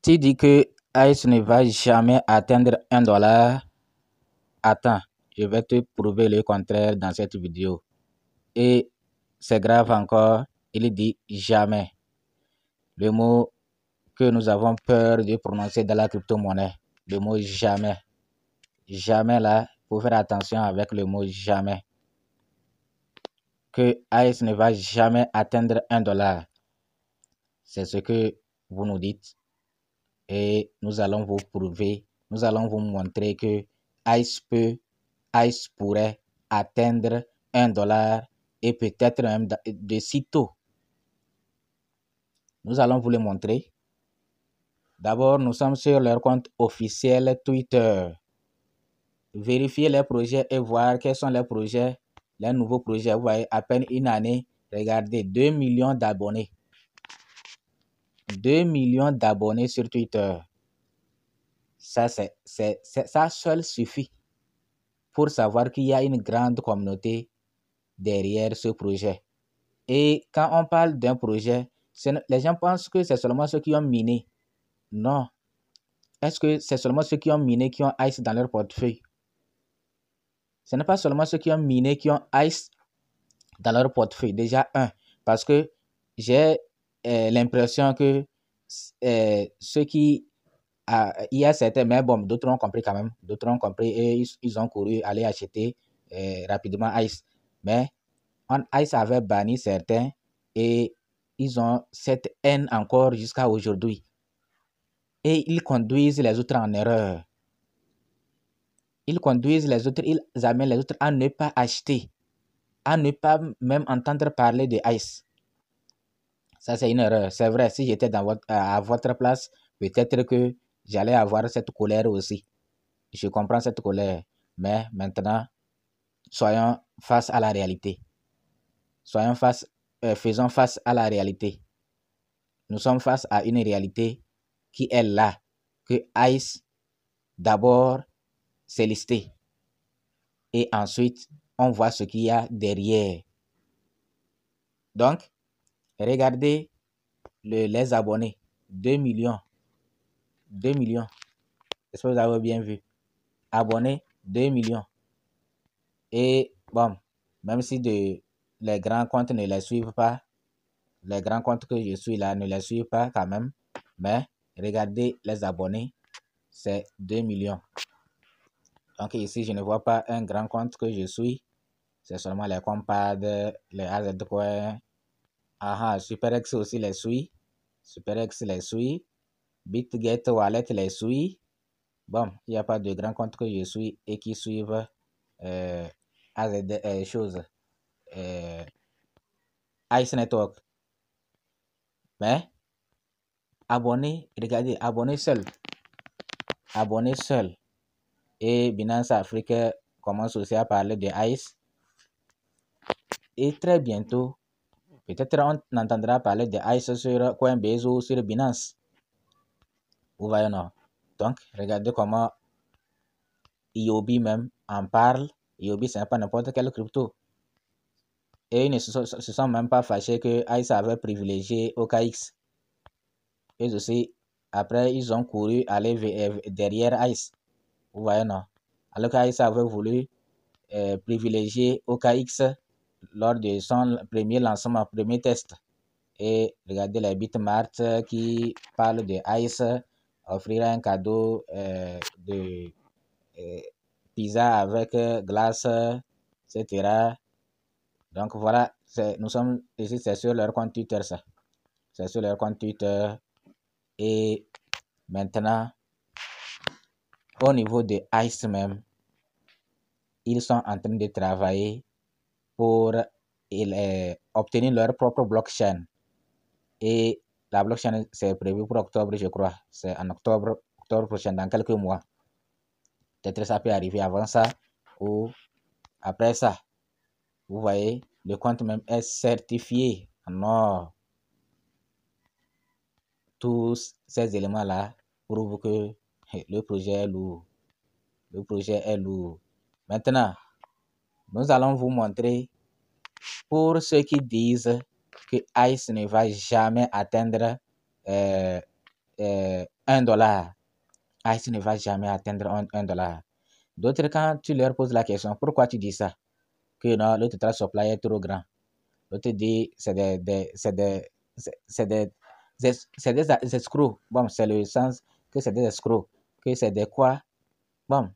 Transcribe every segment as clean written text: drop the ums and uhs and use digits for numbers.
Tu dis que Ice ne va jamais atteindre $1. Attends, je vais te prouver le contraire dans cette vidéo. Et c'est grave encore, il dit jamais. Le mot que nous avons peur de prononcer dans la crypto-monnaie. Le mot jamais. Jamais là, il faut faire attention avec le mot jamais. Que Ice ne va jamais atteindre $1. C'est ce que vous nous dites. Et nous allons vous prouver, nous allons vous montrer que Ice pourrait atteindre $1 et peut-être même de sitôt. Nous allons vous le montrer. D'abord, nous sommes sur leur compte officiel Twitter. Vérifiez les projets et voir quels sont les projets, les nouveaux projets. Vous voyez, à peine une année, regardez, 2 millions d'abonnés. 2 millions d'abonnés sur Twitter. Ça seul suffit pour savoir qu'il y a une grande communauté derrière ce projet. Et quand on parle d'un projet, les gens pensent que c'est seulement ceux qui ont miné. Non. Est-ce que c'est seulement ceux qui ont miné qui ont Ice dans leur portefeuille? Ce n'est pas seulement ceux qui ont miné qui ont Ice dans leur portefeuille. Déjà, parce que j'ai l'impression que ceux qui... il y a certains, mais bon, d'autres ont compris quand même. D'autres ont compris et ils ont couru aller acheter rapidement Ice. Mais Ice avait banni certains et ils ont cette haine encore jusqu'à aujourd'hui. Et ils conduisent les autres en erreur. Ils conduisent les autres, ils amènent les autres à ne pas acheter, à ne pas même entendre parler de Ice. Ça, c'est une erreur. C'est vrai, si j'étais à votre place, peut-être que j'allais avoir cette colère aussi. Je comprends cette colère. Mais maintenant, soyons face à la réalité. Faisons face à la réalité. Nous sommes face à une réalité qui est là. Que Ice, d'abord, c'est listé. Et ensuite, on voit ce qu'il y a derrière. Donc, regardez les abonnés. 2 millions. 2 millions. J'espère que vous avez bien vu. Abonnés, 2 millions. Et bon, même si les grands comptes ne les suivent pas, les grands comptes que je suis là ne les suivent pas quand même. Mais regardez les abonnés, c'est 2 millions. Donc ici, je ne vois pas un grand compte que je suis. C'est seulement les compadres, les AZ Coin. SuperX aussi les suit. SuperX les suit. BitGet Wallet les suit. Bon, il n'y a pas de grand compte que je suis et qui suivent AZ choses. Ice Network. Mais abonnez, regardez, abonnez seul. Abonnez seul. Et Binance Afrique commence aussi à parler de Ice. Et très bientôt, peut-être on entendra parler de Ice sur Coinbase ou sur Binance. Vous voyez, non? Donc, regardez comment IOB même en parle. IOB, ce n'est pas n'importe quelle crypto. Et ils ne se sont même pas fâchés que Ice avait privilégié OKX. Et aussi, après, ils ont couru aller derrière Ice. Vous voyez, non? Alors qu'Ice avait voulu privilégier OKX lors de son premier lancement, premier test. Et regardez les Bitmart qui parlent de Ice, offrir un cadeau de pizza avec glace, etc. Donc voilà, nous sommes ici, c'est sur leur compte Twitter ça. C'est sur leur compte Twitter. Et maintenant, au niveau de Ice même, ils sont en train de travailler pour obtenir leur propre blockchain. Et la blockchain, c'est prévu pour octobre, je crois. C'est en octobre prochain, dans quelques mois. Peut-être ça peut arriver avant ça ou après ça. Vous voyez, le compte même est certifié en or. Tous ces éléments-là prouvent que le projet est lourd. Le projet est lourd. Maintenant, nous allons vous montrer, pour ceux qui disent que Ice ne va jamais atteindre $1, ICE ne va jamais atteindre $1. D'autres, quand tu leur poses la question, pourquoi tu dis ça? Que non, le total supply est trop grand. L'autre dit, c'est des escrocs. Bon, c'est le sens que c'est des escrocs. Que c'est des quoi? Bon,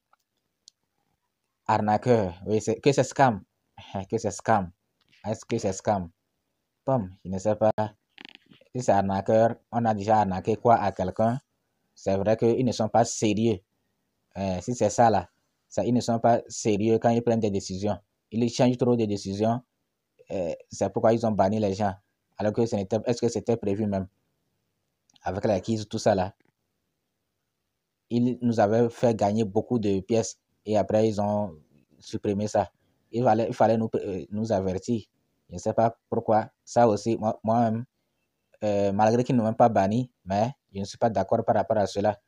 arnaqueurs. Oui, que c'est scam. Que c'est scam. Est-ce que c'est scam? Bon, je ne sais pas. Si c'est arnaqueur, on a déjà arnaqué quoi à quelqu'un? C'est vrai qu'ils ne sont pas sérieux. Si c'est ça là, ils ne sont pas sérieux quand ils prennent des décisions. Ils changent trop de décisions. C'est pourquoi ils ont banni les gens. Alors que est-ce que c'était prévu même? Avec la crise, tout ça là. Ils nous avaient fait gagner beaucoup de pièces et après ils ont supprimé ça. Il fallait nous avertir. Je ne sais pas pourquoi. Ça aussi, moi-même, malgré qu'ils ne m'ont pas banni, mais je ne suis pas d'accord par rapport à cela.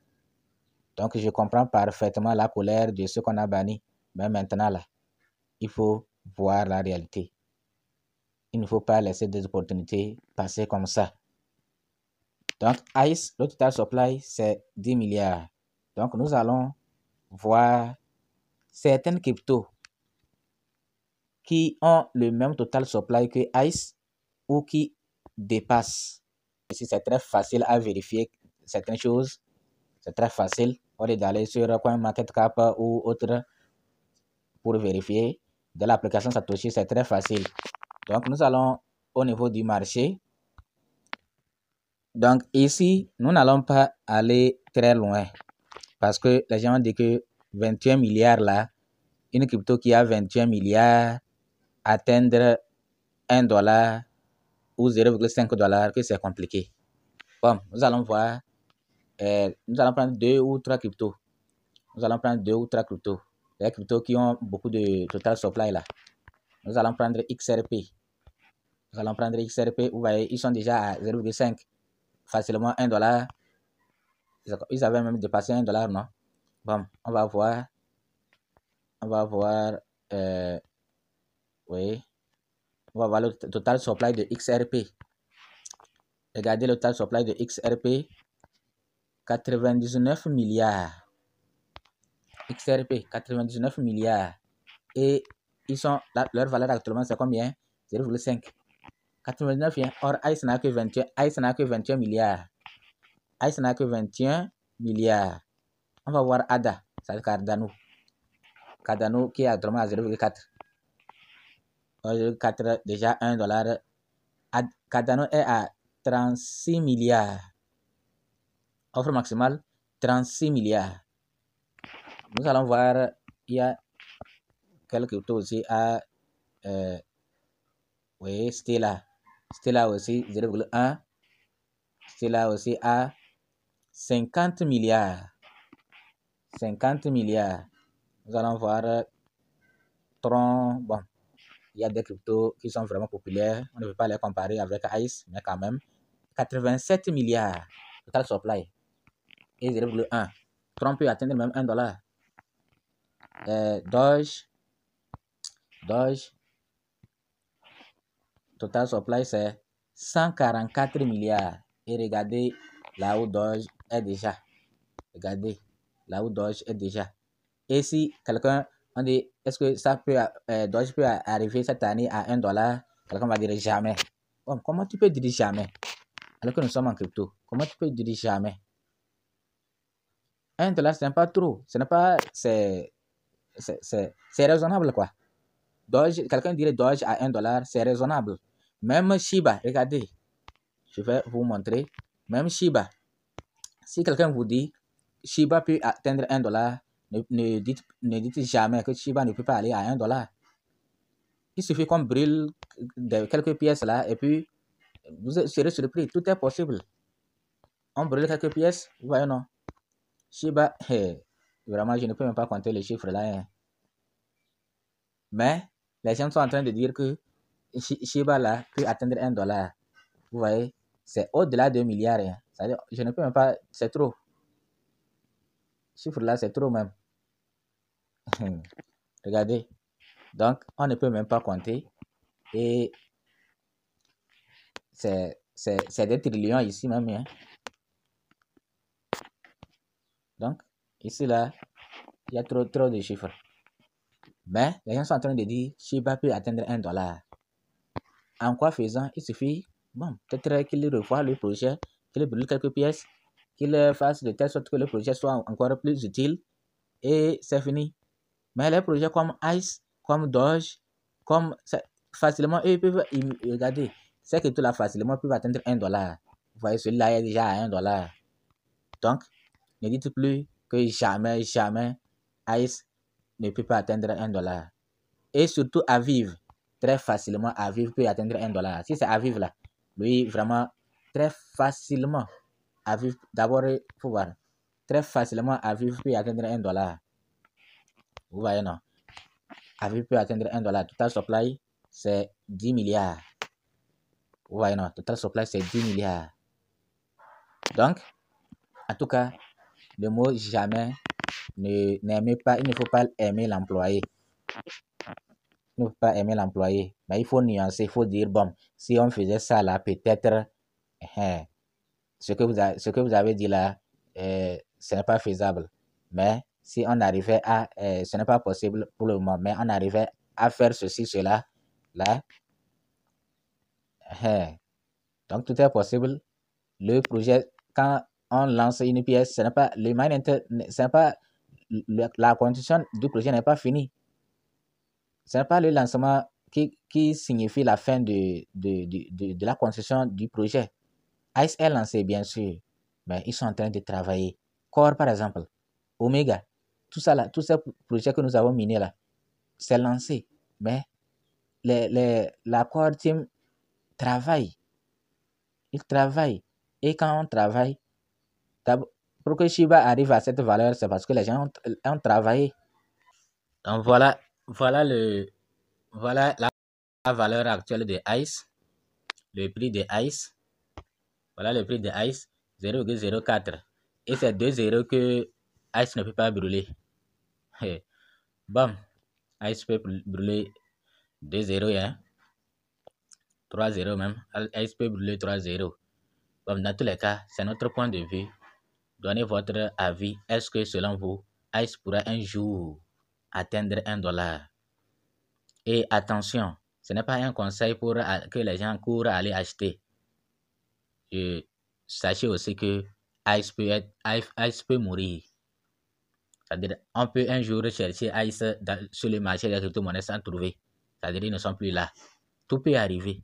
Donc, je comprends parfaitement la colère de ceux qu'on a bannis. Mais maintenant, là, il faut voir la réalité. Il ne faut pas laisser des opportunités passer comme ça. Donc, ICE, le total supply, c'est 10 milliards. Donc, nous allons voir certaines cryptos qui ont le même total supply que ICE ou qui dépassent. Ici, c'est très facile à vérifier certaines choses. C'est très facile. Au lieu d'aller sur CoinMarketCap ou autre pour vérifier. De l'application Satoshi, c'est très facile. Donc, nous allons au niveau du marché. Donc, ici, nous n'allons pas aller très loin. Parce que les gens disent que 21 milliards là, une crypto qui a 21 milliards, atteindre $1 ou $0,5, que c'est compliqué. Bon, nous allons voir. Nous allons prendre 2 ou 3 cryptos. Nous allons prendre 2 ou 3 cryptos. Les cryptos qui ont beaucoup de total supply là. Nous allons prendre XRP. Nous allons prendre XRP. Vous voyez, ils sont déjà à 0,5. Facilement $1. Ils avaient même dépassé $1, non? Bon, on va voir. On va voir. Oui. On va voir le total supply de XRP. Regardez le total supply de XRP. 99 milliards. XRP, 99 milliards. Et ils sont, leur valeur actuellement, c'est combien? 0,5. 89, hein? Or, ICE n'a que 21. ICE n'a que 21 milliards. ICE n'a que 21 milliards. On va voir ADA, c'est Cardano. Cardano qui est actuellement à 0,4. 0,4, déjà $1. Cardano est à 36 milliards. Offre maximale, 36 milliards. Nous allons voir, il y a quelques cryptos aussi à oui, Stella. Stella aussi 0,1. Stella aussi à 50 milliards. 50 milliards. Nous allons voir Tron. Bon, il y a des cryptos qui sont vraiment populaires. On ne peut pas les comparer avec ICE, mais quand même. 87 milliards. Total supply. Et 0,1. Tron peut atteindre même $1. Doge. Total supply, c'est 144 milliards. Et regardez là où Doge est déjà. Regardez là où Doge est déjà. Et si quelqu'un, on dit, est-ce que ça peut, Doge peut arriver cette année à $1? Quelqu'un va dire jamais. Bon, comment tu peux dire jamais? Alors que nous sommes en crypto. Comment tu peux dire jamais? $1, ce n'est pas trop. Ce n'est pas, c'est raisonnable quoi. Doge, quelqu'un dirait Doge à $1, c'est raisonnable. Même Shiba, regardez. Je vais vous montrer. Même Shiba. Si quelqu'un vous dit Shiba peut atteindre $1, ne dites jamais que Shiba ne peut pas aller à $1. Il suffit qu'on brûle quelques pièces là et puis vous serez surpris. Tout est possible. On brûle quelques pièces, vous voyez non? Shiba, vraiment je ne peux même pas compter les chiffres là. Hein. Mais les gens sont en train de dire que Shiba là peut atteindre $1. Vous voyez? C'est au-delà de milliards. Hein. C'est-à-dire, je ne peux même pas, c'est trop. Ce chiffre là, c'est trop même. Regardez. Donc, on ne peut même pas compter. Et c'est des trillions ici même. Hein. Donc, ici, là, il y a trop de chiffres. Mais les gens sont en train de dire Shiba peut atteindre $1. En quoi faisant, il suffit, bon, peut-être qu'il revoie le projet, qu'il brûle quelques pièces, qu'il fasse de telle sorte que le projet soit encore plus utile et c'est fini. Mais les projets comme Ice, comme Doge, comme facilement, eux, ils peuvent regarder. C'est que tout là facilement peuvent atteindre $1. Vous voyez, celui-là est déjà à $1. Donc, ne dites plus que jamais Ice ne peut pas atteindre $1. Et surtout à vivre. Très facilement à vivre peut atteindre $1. Si c'est à vivre là, lui vraiment très facilement à vivre. D'abord, il faut voir. Très facilement à vivre peut atteindre $1. Vous voyez non? À vivre peut atteindre $1. Total supply, c'est 10 milliards. Vous voyez non? Total supply, c'est 10 milliards. Donc, en tout cas, le mot jamais n'aimez pas, il ne faut pas aimer l'employé. Il ne faut pas aimer l'employé. Mais il faut nuancer, il faut dire, bon, si on faisait ça là, peut-être, ce que vous avez dit là, ce n'est pas faisable. Mais si on arrivait à, ce n'est pas possible pour le moment, mais on arrivait à faire ceci, cela, là, donc tout est possible. Le projet, quand on lance une pièce, ce n'est pas, la condition du projet n'est pas finie. Ce n'est pas le lancement qui signifie la fin de la construction du projet. Ice est lancé, bien sûr, mais ils sont en train de travailler. Core, par exemple, Omega, tout ça là, tous ces projets que nous avons minés là, c'est lancé. Mais la Core Team travaille. Ils travaillent. Et quand on travaille, pour que Shiba arrive à cette valeur, c'est parce que les gens ont travaillé. Donc voilà la valeur actuelle de Ice, le prix de Ice. Voilà le prix de Ice, 0,04. Et c'est 2 que Ice ne peut pas brûler. Bon, Ice peut brûler 2 hein. 3 même. Ice peut brûler 3 Bon, dans tous les cas, c'est notre point de vue. Donnez votre avis. Est-ce que selon vous, Ice pourrait un jour atteindre $1? Et attention, ce n'est pas un conseil pour que les gens courent à aller acheter. Et sachez aussi que Ice peut mourir. C'est-à-dire, on peut un jour chercher Ice sur le marché des crypto-monnaies sans trouver. C'est-à-dire, ils ne sont plus là. Tout peut arriver.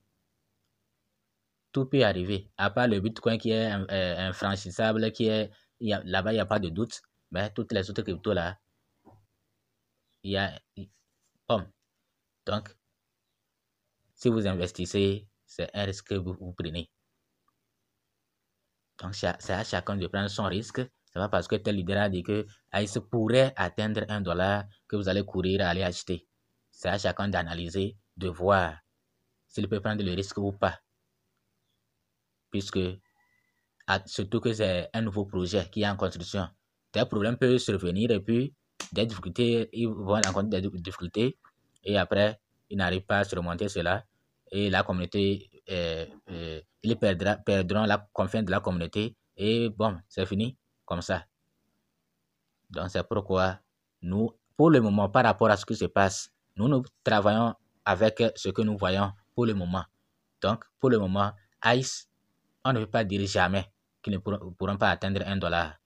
Tout peut arriver. À part le Bitcoin qui est infranchissable, là-bas, il n'y a pas de doute. Mais toutes les autres cryptos là, il y a. Bon. Donc, si vous investissez, c'est un risque que vous prenez. Donc, c'est à chacun de prendre son risque. Ce n'est pas parce que tel leader a dit que Ice pourrait atteindre $1 que vous allez courir à aller acheter. C'est à chacun d'analyser, de voir s'il peut prendre le risque ou pas. Puisque, surtout que c'est un nouveau projet qui est en construction. Des problèmes peuvent survenir et puis des difficultés, ils vont rencontrer des difficultés et après, ils n'arrivent pas à surmonter cela et la communauté, ils perdront la confiance de la communauté et bon, c'est fini comme ça. Donc, c'est pourquoi nous, pour le moment, par rapport à ce qui se passe, nous travaillons avec ce que nous voyons pour le moment. Donc, pour le moment, Ice, on ne peut pas dire jamais qu'ils ne pourront pas atteindre $1.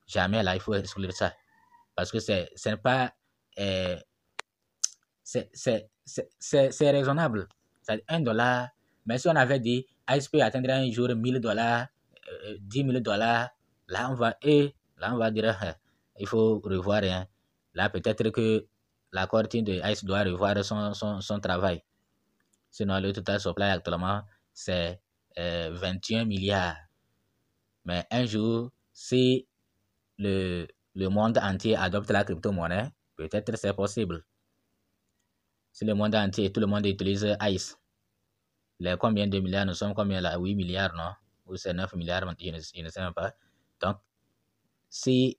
Jamais, là, il faut exclure ça. Parce que ce n'est pas... c'est raisonnable. C'est $1. Mais si on avait dit, Ice peut atteindre un jour $1000, $10 000, là, on va dire, il faut revoir. Hein. Là, peut-être que la Core Team de Ice doit revoir son travail. Sinon, le total supply actuellement, c'est 21 milliards. Mais un jour, si le monde entier adopte la crypto-monnaie, peut-être c'est possible. Si le monde entier, tout le monde utilise Ice, les combien de milliards, nous sommes combien là? 8 milliards, non? Ou c'est 9 milliards, je ne sais même pas. Donc, si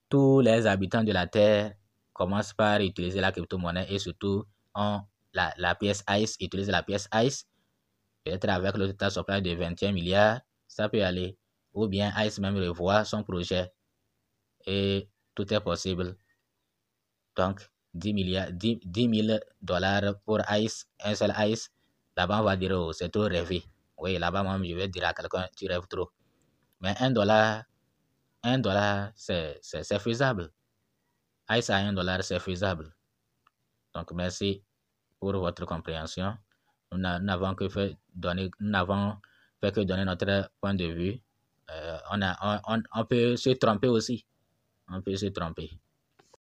tous les habitants de la Terre commencent par utiliser la crypto-monnaie et surtout la pièce Ice, utilisent la pièce Ice, peut-être avec le total supply de 21 milliards, ça peut aller. Ou bien Ice même revoit son projet et tout est possible. Donc, 10 000 dollars pour Ice, un seul Ice. Là-bas, on va dire, oh, c'est trop rêvé. Oui, là-bas, moi, je vais dire à quelqu'un, tu rêves trop. Mais $1, c'est faisable. Ice à $1, c'est faisable. Donc, merci pour votre compréhension. Nous n'avons fait que donner notre point de vue. On peut se tromper aussi. On peut se tromper.